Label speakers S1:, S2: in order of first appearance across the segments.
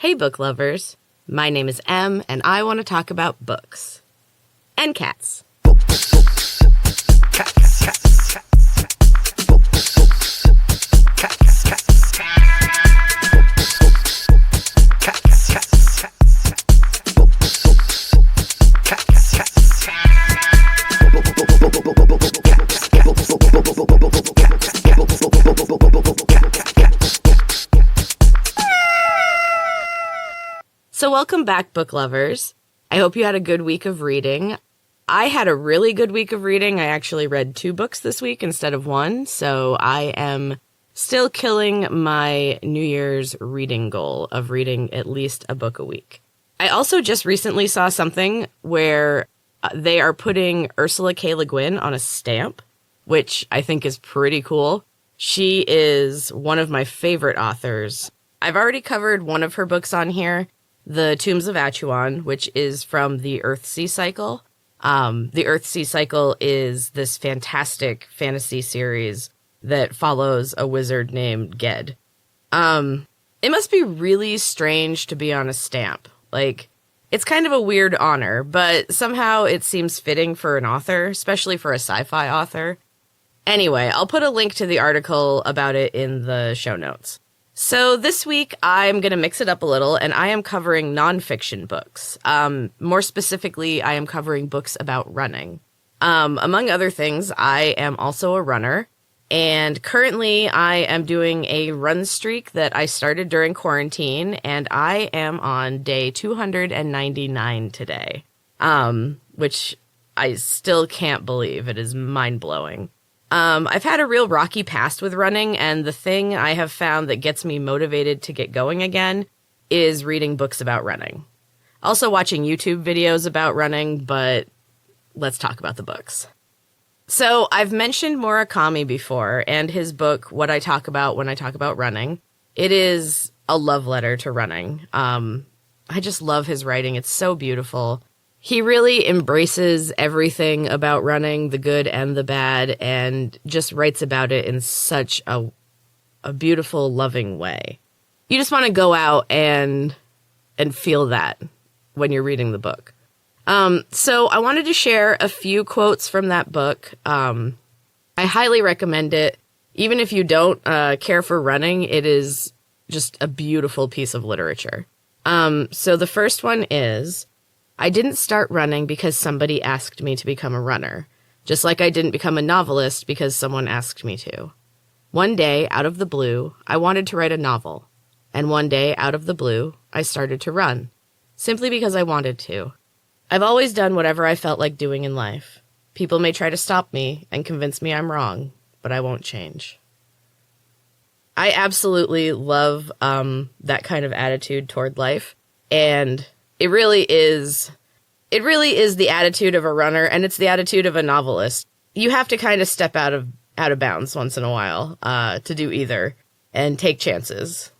S1: Hey book lovers, my name is Em and I want to talk about books. And cats. So welcome back, book lovers. I hope you had a good week of reading. I had a really good week of reading. I actually read 2 books this week instead of 1, so I am still killing my New Year's reading goal of reading at least a book a week. I also just recently saw something where they are putting Ursula K. Le Guin on a stamp, which I think is pretty cool. She is one of my favorite authors. I've already covered one of her books on here, The Tombs of Atuan, which is from the Earthsea cycle. The Earthsea cycle is this fantastic fantasy series that follows a wizard named Ged. It must be really strange to be on a stamp. Like, it's kind of a weird honor, but somehow it seems fitting for an author, especially for a sci-fi author. Anyway, I'll put a link to the article about it in the show notes. So this week, I'm going to mix it up a little, and I am covering nonfiction books. More specifically, I am covering books about running. Among other things, I am also a runner, and currently I am doing a run streak that I started during quarantine, and I am on day 299 today, which I still can't believe. It is mind-blowing. I've had a real rocky past with running, and the thing I have found that gets me motivated to get going again is reading books about running. Also watching YouTube videos about running, but let's talk about the books. So I've mentioned Murakami before, and his book, What I Talk About When I Talk About Running. It is a love letter to running. I just love his writing. It's so beautiful. He really embraces everything about running, the good and the bad, and just writes about it in such a beautiful, loving way. You just want to go out and feel that when you're reading the book. So I wanted to share a few quotes from that book. I highly recommend it. Even if you don't care for running, it is just a beautiful piece of literature. So the first one is, I didn't start running because somebody asked me to become a runner, just like I didn't become a novelist because someone asked me to. One day, out of the blue, I wanted to write a novel. And one day, out of the blue, I started to run, simply because I wanted to. I've always done whatever I felt like doing in life. People may try to stop me and convince me I'm wrong, but I won't change. I absolutely love that kind of attitude toward life, and It really is the attitude of a runner, and it's the attitude of a novelist. You have to kind of step out of bounds once in a while to do either and take chances.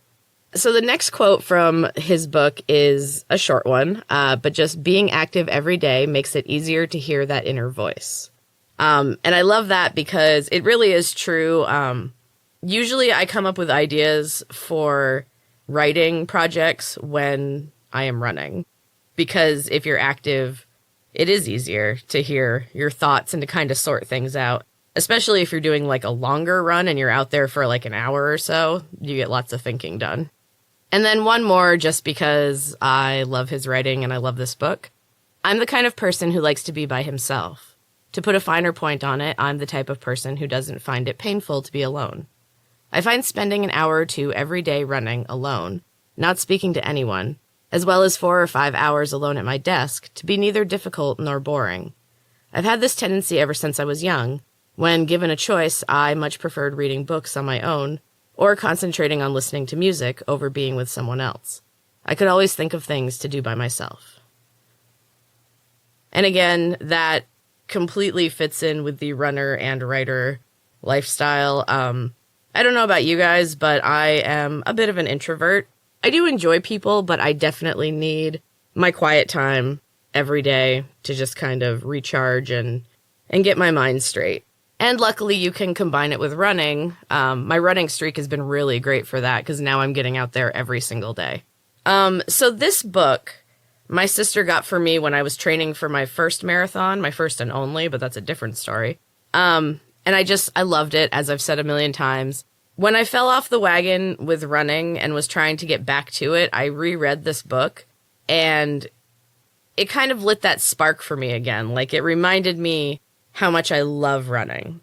S1: So the next quote from his book is a short one, but just being active every day makes it easier to hear that inner voice. And I love that because it really is true. Usually I come up with ideas for writing projects when I am running. Because if you're active, it is easier to hear your thoughts and to kind of sort things out. Especially if you're doing like a longer run and you're out there for like an hour or so, you get lots of thinking done. And then one more, just because I love his writing and I love this book. I'm the kind of person who likes to be by himself. To put a finer point on it, I'm the type of person who doesn't find it painful to be alone. I find spending an hour or 2 every day running alone, not speaking to anyone, as well as 4 or 5 hours alone at my desk, to be neither difficult nor boring. I've had this tendency ever since I was young. When given a choice, I much preferred reading books on my own, or concentrating on listening to music over being with someone else. I could always think of things to do by myself. And again, that completely fits in with the runner and writer lifestyle. I don't know about you guys, but I am a bit of an introvert. I do enjoy people, but I definitely need my quiet time every day to just kind of recharge and get my mind straight. And luckily you can combine it with running. My running streak has been really great for that because now I'm getting out there every single day. So this book, my sister got for me when I was training for my first marathon, my first and only, but that's a different story. And I loved it, as I've said a million times. When I fell off the wagon with running and was trying to get back to it, I reread this book, and it kind of lit that spark for me again. Like, it reminded me how much I love running.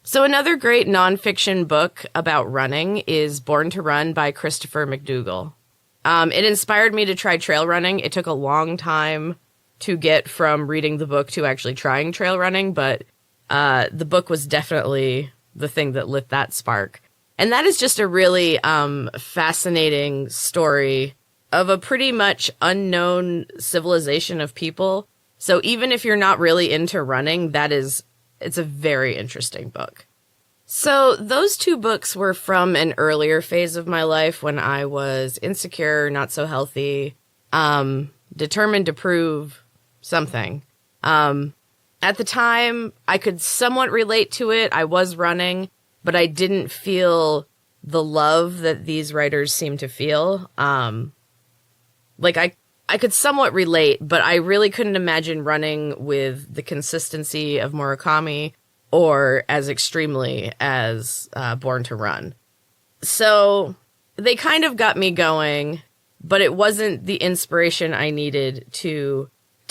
S1: So another great nonfiction book about running is Born to Run by Christopher McDougall. It inspired me to try trail running. It took a long time to get from reading the book to actually trying trail running, but the book was definitely the thing that lit that spark. And that is just a really fascinating story of a pretty much unknown civilization of people. So even if you're not really into running, it's a very interesting book. So those two books were from an earlier phase of my life when I was insecure, not so healthy, determined to prove something. At the time, I could somewhat relate to it. I was running, but I didn't feel the love that these writers seem to feel. I could somewhat relate, but I really couldn't imagine running with the consistency of Murakami or as extremely as Born to Run. So they kind of got me going, but it wasn't the inspiration I needed to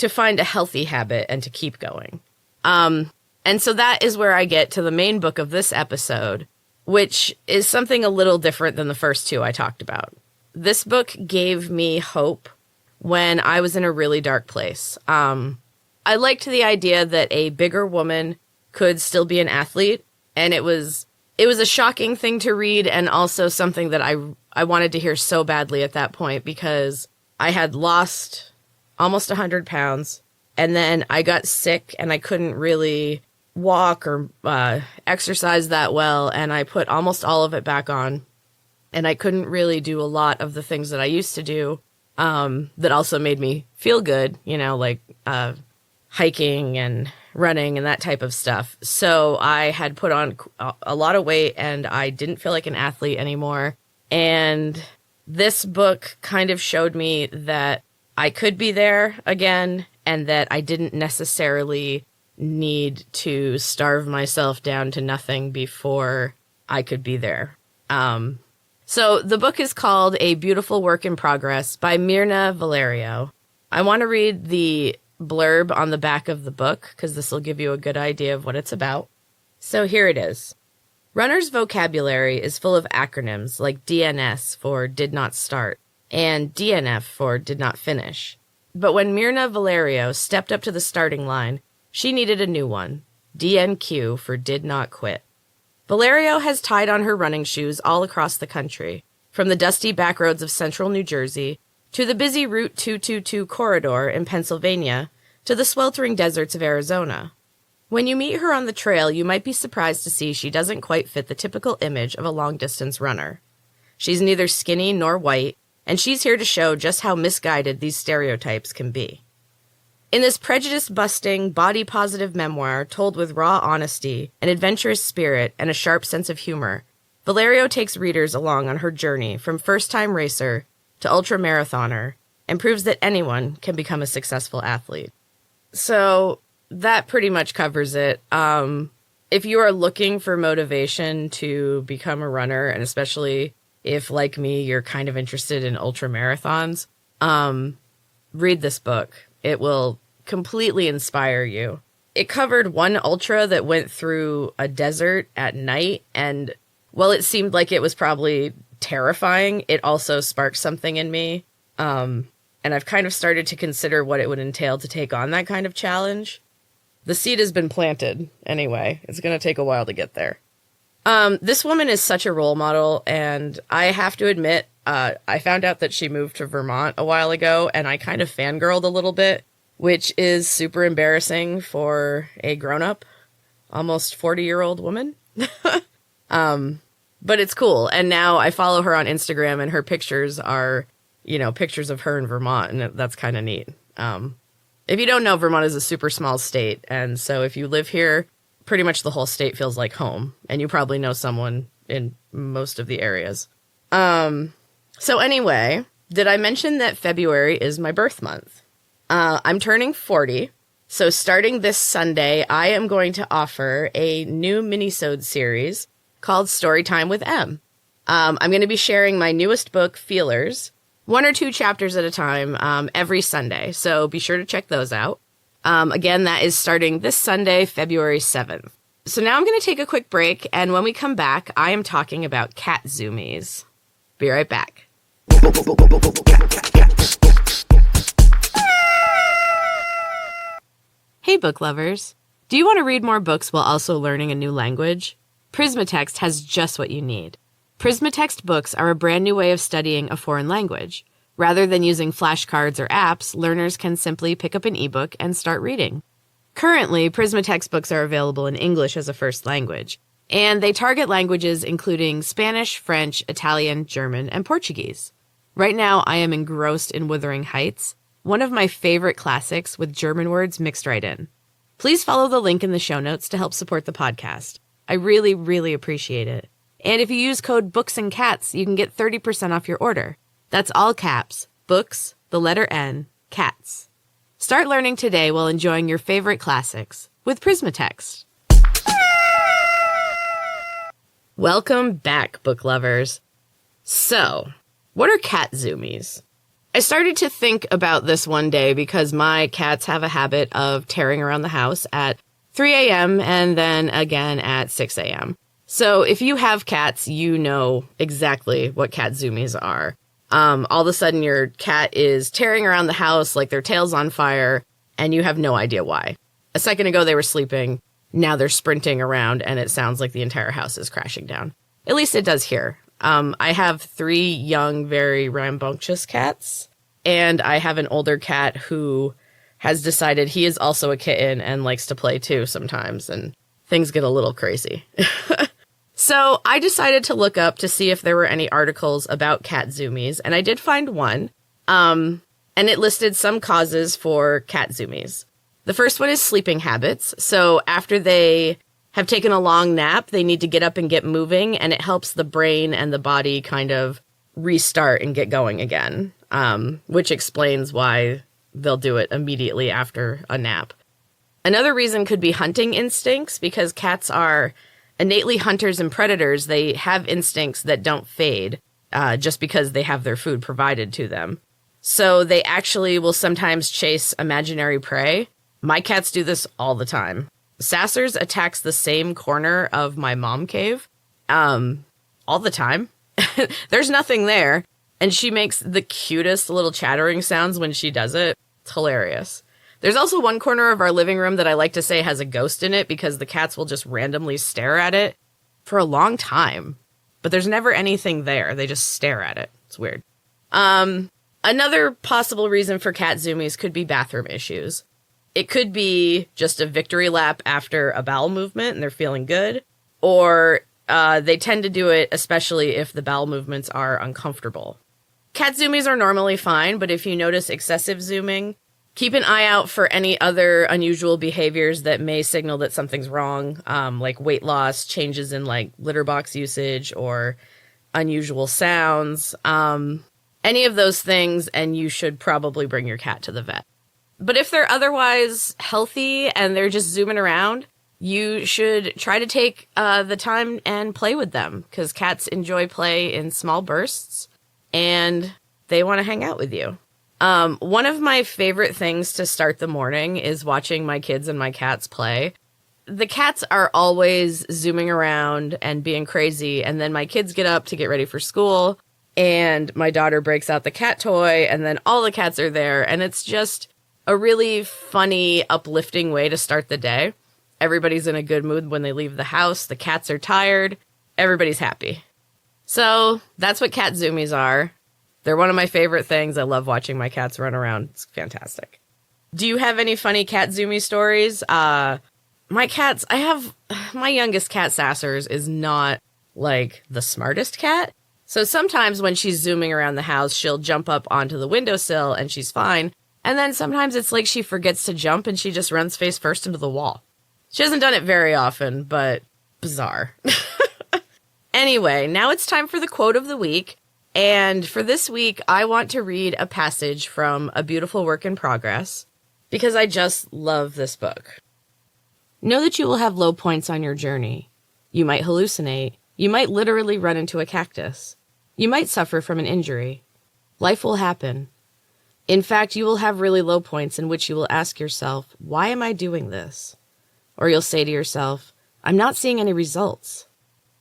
S1: find a healthy habit and to keep going. And so that is where I get to the main book of this episode, which is something a little different than the first two I talked about. This book gave me hope when I was in a really dark place. I liked the idea that a bigger woman could still be an athlete, and it was a shocking thing to read, and also something that I wanted to hear so badly at that point, because I had lost almost 100 pounds, and then I got sick, and I couldn't really walk or exercise that well, and I put almost all of it back on, and I couldn't really do a lot of the things that I used to do that also made me feel good, like hiking and running and that type of stuff. So I had put on a lot of weight, and I didn't feel like an athlete anymore. And this book kind of showed me that I could be there again, and that I didn't necessarily need to starve myself down to nothing before I could be there. So the book is called A Beautiful Work in Progress by Mirna Valerio. I want to read the blurb on the back of the book, because this will give you a good idea of what it's about. So here it is. Runner's vocabulary is full of acronyms like DNS for did not start and DNF for did not finish. But when Mirna Valerio stepped up to the starting line, she needed a new one, DNQ for did not quit. Valerio has tied on her running shoes all across the country, from the dusty backroads of central New Jersey to the busy Route 222 corridor in Pennsylvania, to the sweltering deserts of Arizona. When you meet her on the trail, you might be surprised to see she doesn't quite fit the typical image of a long-distance runner. She's neither skinny nor white, and she's here to show just how misguided these stereotypes can be. In this prejudice-busting, body-positive memoir told with raw honesty, an adventurous spirit, and a sharp sense of humor, Valerio takes readers along on her journey from first-time racer to ultramarathoner, and proves that anyone can become a successful athlete. So that pretty much covers it. If you are looking for motivation to become a runner, and especially if, like me, you're kind of interested in ultramarathons, read this book. It will completely inspire you. It covered one ultra that went through a desert at night, and while it seemed like it was probably terrifying, it also sparked something in me. And I've kind of started to consider what it would entail to take on that kind of challenge. The seed has been planted anyway. It's going to take a while to get there. This woman is such a role model, and I have to admit, I found out that she moved to Vermont a while ago, and I kind of fangirled a little bit, which is super embarrassing for a grown-up, almost 40-year-old woman. But it's cool. And now I follow her on Instagram, and her pictures are, pictures of her in Vermont, and that's kind of neat. If you don't know, Vermont is a super small state, and so if you live here, pretty much the whole state feels like home, and you probably know someone in most of the areas. So anyway, did I mention that February is my birth month? I'm turning 40, so starting this Sunday, I am going to offer a new minisode series called Storytime with M. I'm going to be sharing my newest book, Feelers, 1 or 2 chapters at a time, every Sunday, so be sure to check those out. Again, that is starting this Sunday, February 7th. So now I'm going to take a quick break, and when we come back, I am talking about cat Zoomies. Be right back. Hey, book lovers. Do you want to read more books while also learning a new language? Prismatext has just what you need. Prismatext books are a brand new way of studying a foreign language. Rather than using flashcards or apps, learners can simply pick up an ebook and start reading. Currently, Prismatext books are available in English as a first language, and they target languages including Spanish, French, Italian, German, and Portuguese. Right now, I am engrossed in Wuthering Heights, one of my favorite classics with German words mixed right in. Please follow the link in the show notes to help support the podcast. I really, really appreciate it. And if you use code BOOKSANDCATS, you can get 30% off your order. That's all caps, books, the letter N, cats. Start learning today while enjoying your favorite classics with Prismatext. Welcome back, book lovers. So, what are cat Zoomies? I started to think about this one day because my cats have a habit of tearing around the house at 3 a.m. and then again at 6 a.m. So if you have cats, you know exactly what cat Zoomies are. All of a sudden your cat is tearing around the house like their tail's on fire, and you have no idea why. A second ago they were sleeping, now they're sprinting around, and it sounds like the entire house is crashing down. At least it does here. I have 3 young, very rambunctious cats, and I have an older cat who has decided he is also a kitten and likes to play too sometimes, and things get a little crazy. So I decided to look up to see if there were any articles about cat Zoomies, and I did find one, and it listed some causes for cat Zoomies. The first one is sleeping habits. So after they have taken a long nap, they need to get up and get moving, and it helps the brain and the body kind of restart and get going again, which explains why they'll do it immediately after a nap. Another reason could be hunting instincts, because cats are innately hunters and predators. They have instincts that don't fade just because they have their food provided to them. So they actually will sometimes chase imaginary prey. My cats do this all the time. Sassers attacks the same corner of my mom cave all the time. There's nothing there, and she makes the cutest little chattering sounds when she does it. It's hilarious. There's also one corner of our living room that I like to say has a ghost in it because the cats will just randomly stare at it for a long time. But there's never anything there. They just stare at it. It's weird. Another possible reason for cat Zoomies could be bathroom issues. It could be just a victory lap after a bowel movement and they're feeling good. Or they tend to do it especially if the bowel movements are uncomfortable. Cat Zoomies are normally fine, but if you notice excessive zooming, keep an eye out for any other unusual behaviors that may signal that something's wrong, like weight loss, changes in like litter box usage, or unusual sounds. Any of those things, and you should probably bring your cat to the vet. But if they're otherwise healthy and they're just zooming around, you should try to take the time and play with them, because cats enjoy play in small bursts, and they want to hang out with you. One of my favorite things to start the morning is watching my kids and my cats play. The cats are always zooming around and being crazy, and then my kids get up to get ready for school, and my daughter breaks out the cat toy, and then all the cats are there, and it's just a really funny, uplifting way to start the day. Everybody's in a good mood when they leave the house. The cats are tired. Everybody's happy. So that's what cat Zoomies are. They're one of my favorite things. I love watching my cats run around. It's fantastic. Do you have any funny cat Zoomie stories? My cats, my youngest cat, Sassers, is not like the smartest cat. So sometimes when she's zooming around the house, she'll jump up onto the windowsill and she's fine. And then sometimes it's like she forgets to jump and she just runs face first into the wall. She hasn't done it very often, but bizarre. Anyway, now it's time for the quote of the week. And for this week, I want to read a passage from A Beautiful Work in Progress because I just love this book. Know that you will have low points on your journey. You might hallucinate. You might literally run into a cactus. You might suffer from an injury. Life will happen. In fact, you will have really low points in which you will ask yourself, why am I doing this? Or you'll say to yourself, I'm not seeing any results.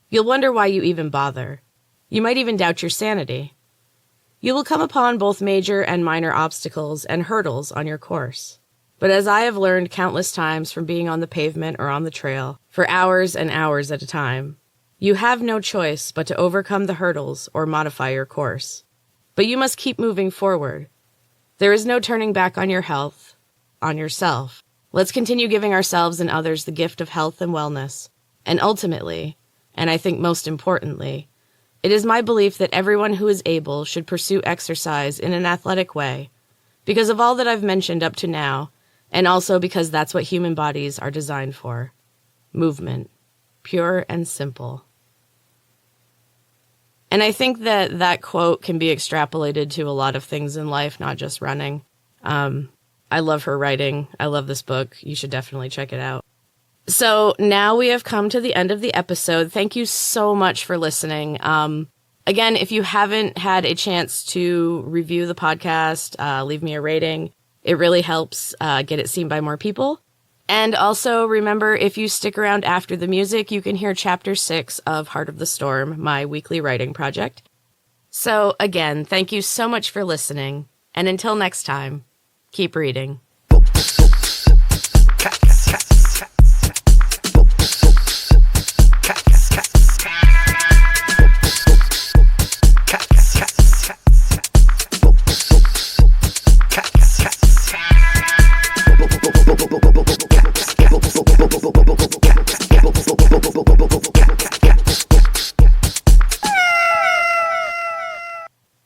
S1: You'll wonder why you even bother. You might even doubt your sanity. You will come upon both major and minor obstacles and hurdles on your course. But as I have learned countless times from being on the pavement or on the trail, for hours and hours at a time, you have no choice but to overcome the hurdles or modify your course. But you must keep moving forward. There is no turning back on your health, on yourself. Let's continue giving ourselves and others the gift of health and wellness. And ultimately, and I think most importantly, it is my belief that everyone who is able should pursue exercise in an athletic way, because of all that I've mentioned up to now, and also because that's what human bodies are designed for. Movement. Pure and simple. And I think that that quote can be extrapolated to a lot of things in life, not just running. I love her writing. I love this book. You should definitely check it out. So now we have come to the end of the episode. Thank you so much for listening. Again, if you haven't had a chance to review the podcast, leave me a rating. It really helps get it seen by more people. And also remember, if you stick around after the music, you can hear Chapter 6 of Heart of the Storm, my weekly writing project. So again, thank you so much for listening. And until next time, keep reading.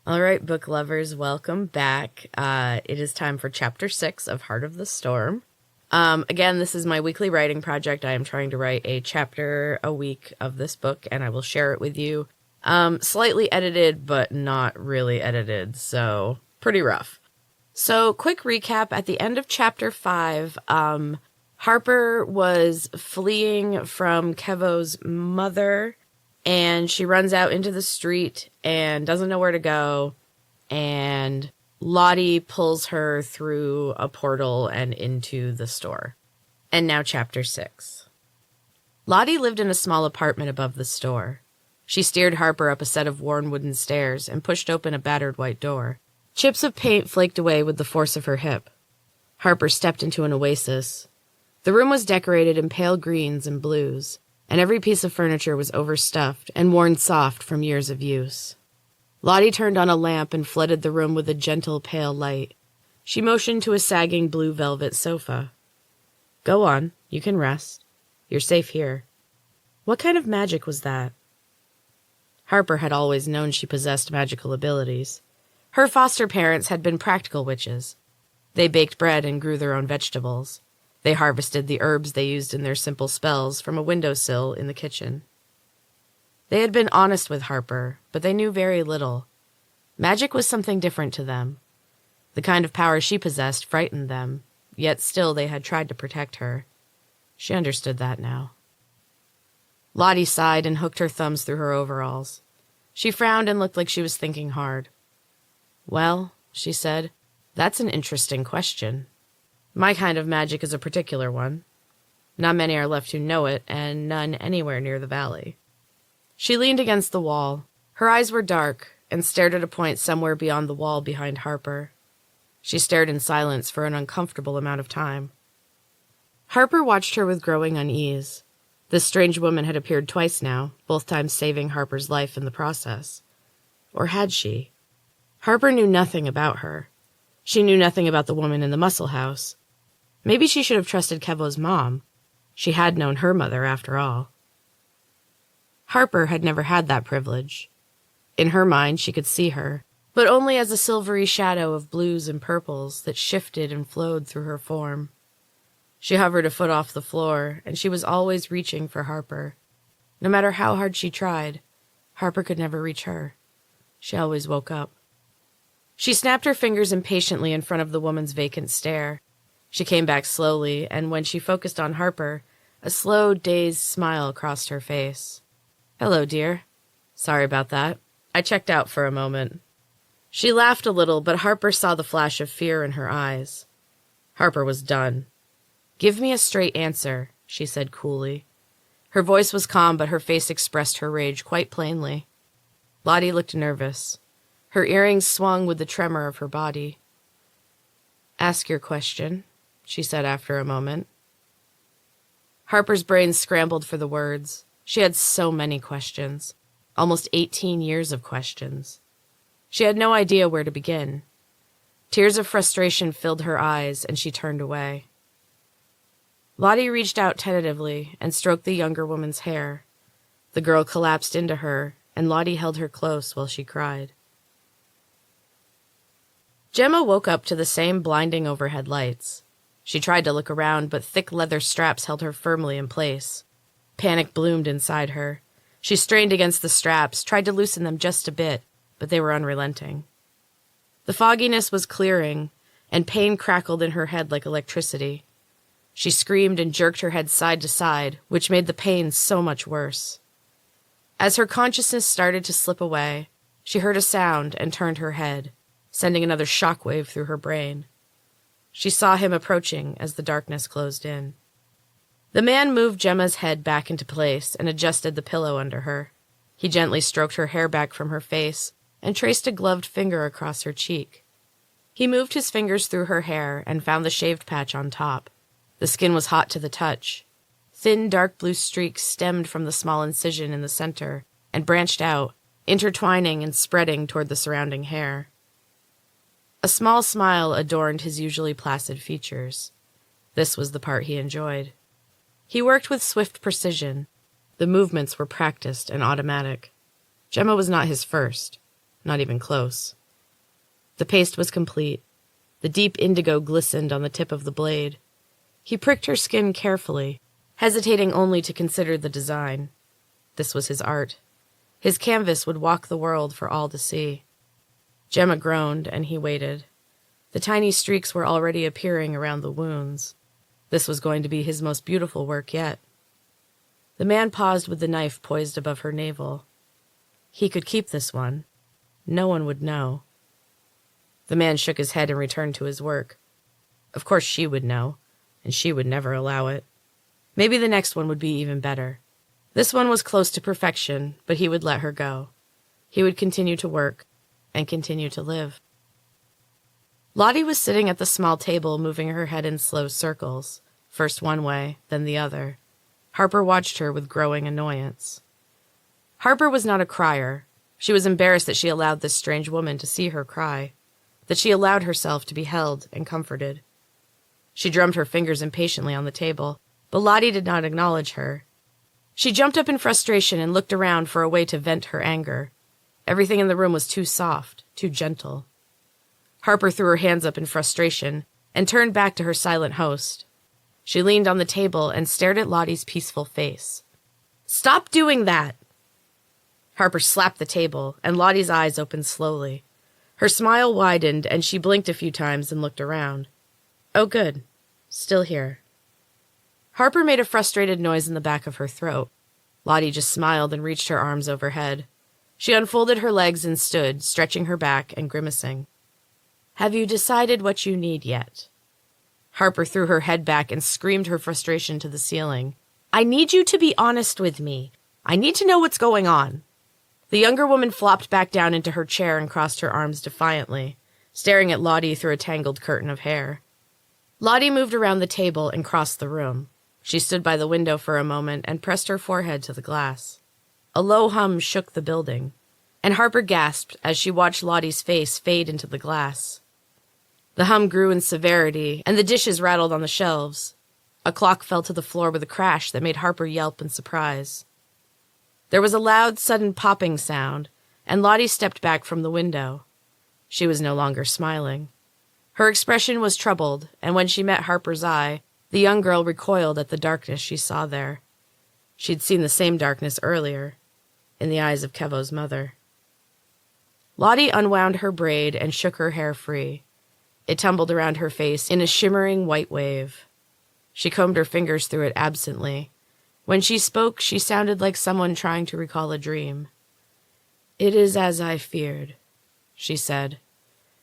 S1: All right, book lovers, welcome back. It is time for Chapter 6 of Heart of the Storm. Again, this is my weekly writing project. I am trying to write a chapter a week of this book, and I will share it with you. Slightly edited, but not really edited, so pretty rough. So, quick recap. At the end of Chapter 5, Harper was fleeing from Kevo's mother, and she runs out into the street and doesn't know where to go, and Lottie pulls her through a portal and into the store. And now Chapter 6. Lottie lived in a small apartment above the store. She steered Harper up a set of worn wooden stairs and pushed open a battered white door. Chips of paint flaked away with the force of her hip. Harper stepped into an oasis. The room was decorated in pale greens and blues, and every piece of furniture was overstuffed and worn soft from years of use. Lottie turned on a lamp and flooded the room with a gentle, pale light. She motioned to a sagging blue velvet sofa. Go on, you can rest. You're safe here. What kind of magic was that? Harper had always known she possessed magical abilities. Her foster parents had been practical witches. They baked bread and grew their own vegetables. They harvested the herbs they used in their simple spells from a windowsill in the kitchen. They had been honest with Harper, but they knew very little. Magic was something different to them. The kind of power she possessed frightened them, yet still they had tried to protect her. She understood that now. Lottie sighed and hooked her thumbs through her overalls. She frowned and looked like she was thinking hard. Well, she said, that's an interesting question. My kind of magic is a particular one. Not many are left who know it, and none anywhere near the valley. She leaned against the wall. Her eyes were dark and stared at a point somewhere beyond the wall behind Harper. She stared in silence for an uncomfortable amount of time. Harper watched her with growing unease. This strange woman had appeared twice now, both times saving Harper's life in the process. Or had she? Harper knew nothing about her. She knew nothing about the woman in the muscle house. Maybe she should have trusted Kevo's mom. She had known her mother, after all. Harper had never had that privilege. In her mind, she could see her, but only as a silvery shadow of blues and purples that shifted and flowed through her form. She hovered a foot off the floor, and she was always reaching for Harper. No matter how hard she tried, Harper could never reach her. She always woke up. She snapped her fingers impatiently in front of the woman's vacant stare. She came back slowly, and when she focused on Harper, a slow, dazed smile crossed her face. "Hello, dear. Sorry about that. I checked out for a moment." She laughed a little, but Harper saw the flash of fear in her eyes. Harper was done. "Give me a straight answer," she said coolly. Her voice was calm, but her face expressed her rage quite plainly. Lottie looked nervous. Her earrings swung with the tremor of her body. "Ask your question," she said after a moment. Harper's brain scrambled for the words. She had so many questions. Almost 18 years of questions. She had no idea where to begin. Tears of frustration filled her eyes, and she turned away. Lottie reached out tentatively and stroked the younger woman's hair. The girl collapsed into her, and Lottie held her close while she cried. Gemma woke up to the same blinding overhead lights. She tried to look around, but thick leather straps held her firmly in place. Panic bloomed inside her. She strained against the straps, tried to loosen them just a bit, but they were unrelenting. The fogginess was clearing, and pain crackled in her head like electricity. She screamed and jerked her head side to side, which made the pain so much worse. As her consciousness started to slip away, she heard a sound and turned her head, sending another shockwave through her brain. She saw him approaching as the darkness closed in. The man moved Gemma's head back into place and adjusted the pillow under her. He gently stroked her hair back from her face and traced a gloved finger across her cheek. He moved his fingers through her hair and found the shaved patch on top. The skin was hot to the touch. Thin, dark blue streaks stemmed from the small incision in the center and branched out, intertwining and spreading toward the surrounding hair. A small smile adorned his usually placid features. This was the part he enjoyed. He worked with swift precision. The movements were practiced and automatic. Gemma was not his first, not even close. The paste was complete. The deep indigo glistened on the tip of the blade. He pricked her skin carefully, hesitating only to consider the design. This was his art. His canvas would walk the world for all to see. Gemma groaned, and he waited. The tiny streaks were already appearing around the wounds. This was going to be his most beautiful work yet. The man paused with the knife poised above her navel. He could keep this one. No one would know. The man shook his head and returned to his work. Of course she would know, and she would never allow it. Maybe the next one would be even better. This one was close to perfection, but he would let her go. He would continue to work and continue to live. Lottie was sitting at the small table, moving her head in slow circles, first one way, then the other. Harper watched her with growing annoyance. Harper was not a crier. She was embarrassed that she allowed this strange woman to see her cry, that she allowed herself to be held and comforted. She drummed her fingers impatiently on the table, but Lottie did not acknowledge her. She jumped up in frustration and looked around for a way to vent her anger. Everything in the room was too soft, too gentle. Harper threw her hands up in frustration and turned back to her silent host. She leaned on the table and stared at Lottie's peaceful face. "Stop doing that!" Harper slapped the table, and Lottie's eyes opened slowly. Her smile widened, and she blinked a few times and looked around. Oh, good. Still here. Harper made a frustrated noise in the back of her throat. Lottie just smiled and reached her arms overhead. She unfolded her legs and stood, stretching her back and grimacing. "Have you decided what you need yet?" Harper threw her head back and screamed her frustration to the ceiling. "I need you to be honest with me. I need to know what's going on." The younger woman flopped back down into her chair and crossed her arms defiantly, staring at Lottie through a tangled curtain of hair. Lottie moved around the table and crossed the room. She stood by the window for a moment and pressed her forehead to the glass. A low hum shook the building, and Harper gasped as she watched Lottie's face fade into the glass. The hum grew in severity, and the dishes rattled on the shelves. A clock fell to the floor with a crash that made Harper yelp in surprise. There was a loud, sudden popping sound, and Lottie stepped back from the window. She was no longer smiling. Her expression was troubled, and when she met Harper's eye, the young girl recoiled at the darkness she saw there. She'd seen the same darkness earlier, in the eyes of Kevo's mother. Lottie unwound her braid and shook her hair free. It tumbled around her face in a shimmering white wave. She combed her fingers through it absently. When she spoke, she sounded like someone trying to recall a dream. "It is as I feared," she said.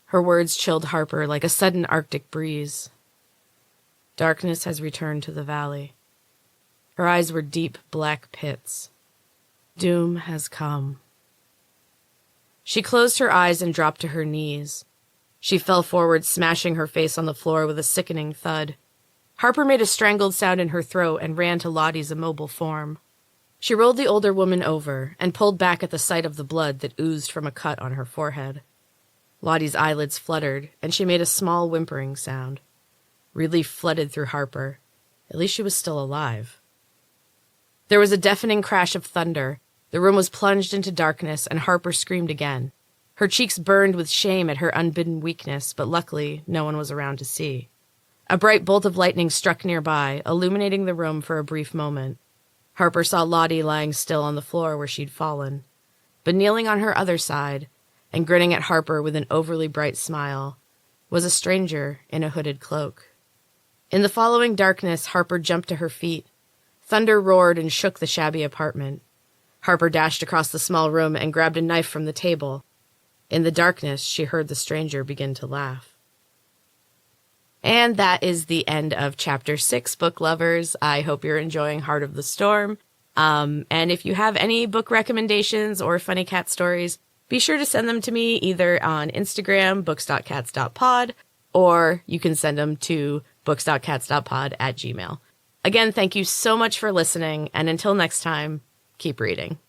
S1: Her words chilled Harper like a sudden Arctic breeze. Darkness has returned to the valley. Her eyes were deep black pits. Doom has come. She closed her eyes and dropped to her knees. She fell forward, smashing her face on the floor with a sickening thud. Harper made a strangled sound in her throat and ran to Lottie's immobile form. She rolled the older woman over and pulled back at the sight of the blood that oozed from a cut on her forehead. Lottie's eyelids fluttered, and she made a small whimpering sound. Relief flooded through Harper. At least she was still alive. There was a deafening crash of thunder. The room was plunged into darkness, and Harper screamed again. Her cheeks burned with shame at her unbidden weakness, but luckily no one was around to see. A bright bolt of lightning struck nearby, illuminating the room for a brief moment. Harper saw Lottie lying still on the floor where she'd fallen. But kneeling on her other side, and grinning at Harper with an overly bright smile, was a stranger in a hooded cloak. In the following darkness, Harper jumped to her feet. Thunder roared and shook the shabby apartment. Harper dashed across the small room and grabbed a knife from the table. In the darkness, she heard the stranger begin to laugh. And that is the end of Chapter 6, book lovers. I hope you're enjoying Heart of the Storm. And if you have any book recommendations or funny cat stories, be sure to send them to me either on Instagram, books.cats.pod, or you can send them to books.cats.pod@gmail.com. Again, thank you so much for listening, and until next time, keep reading.